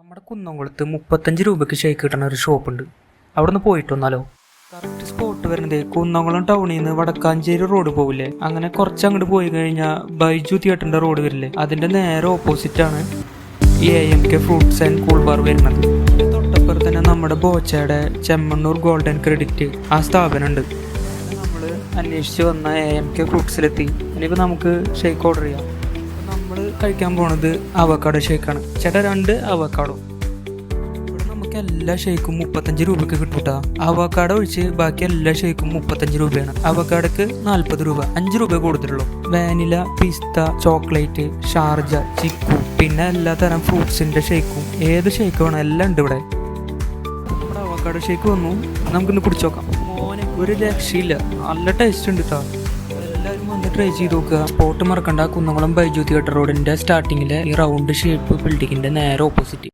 നമ്മുടെ കുന്നംകുളത്ത് 35 രൂപയ്ക്ക് ഷേക്ക് കിട്ടുന്ന ഒരു ഷോപ്പുണ്ട്. അവിടെ നിന്ന് പോയിട്ട് വന്നാലോ? കറക്റ്റ് സ്പോട്ട് വരുന്നത് കുന്നംകുളം ടൗണിൽ നിന്ന് വടക്കാഞ്ചേരി റോഡ് പോവില്ലേ, അങ്ങനെ കുറച്ച് അങ്ങോട്ട് പോയി കഴിഞ്ഞാൽ ബൈജു തിയേറ്ററിന്റെ റോഡ് വരില്ലേ, അതിന്റെ നേരെ ഓപ്പോസിറ്റാണ് ഈ AMK fruits and cool bar വരുന്നത്. തൊട്ടപ്പുറത്ത് തന്നെ നമ്മുടെ ബോച്ചയുടെ ചെമ്മണ്ണൂർ ഗോൾഡൻ ക്രെഡിറ്റ് ആ സ്ഥാപനം ഉണ്ട്. നമ്മൾ അന്വേഷിച്ച് വന്ന AMK ഫ്രൂട്ട്സിലെത്തി. ഇനിയിപ്പോൾ നമുക്ക് ഷേക്ക് ഓർഡർ ചെയ്യാം. നമ്മൾ കഴിക്കാൻ പോണത് അവക്കാഡോ ഷേക്കാണ്. ചേട്ടാ 2 അവക്കാഡോ. ഇവിടെ നമുക്ക് എല്ലാ ഷേക്കും 35 രൂപയ്ക്ക് കിട്ടൂട്ടാ. അവക്കാഡോ ഒഴിച്ച് ബാക്കി എല്ലാ ഷേക്കും 35 രൂപയാണ്. അവക്കാഡോക്ക് 40 രൂപ, 5 രൂപ കൂടുതലുള്ളൂ. വാനില, പിസ്ത, ചോക്ലേറ്റ്, ഷാർജ, ചിക്കു, പിന്നെ എല്ലാ തരം ഫ്രൂട്ട്സിന്റെ ഷേക്കും, ഏത് ഷേക്ക് വേണം എല്ലാം ഉണ്ട് ഇവിടെ. നമ്മുടെ അവക്കാഡോ ഷേക്ക് വന്നു, നമുക്കിന്ന് കുടിച്ചു നോക്കാം. മോനെ ഒരു രക്ഷയില്ല, നല്ല ടേസ്റ്റ് ഉണ്ട് കേട്ടോ. എല്ലാവരും വന്ന് ട്രൈ ചെയ്ത് നോക്കുക. സ്പോട്ട് മറക്കണ്ട, കുന്നംകുളം ബൈജു തിയേറ്റർ റോഡിന്റെ സ്റ്റാർട്ടിങ്ങിലെ ഈ റൗണ്ട് ഷേപ്പ് ബിൽഡിങ്ങിന്റെ നേരെ ഓപ്പോസിറ്റ്.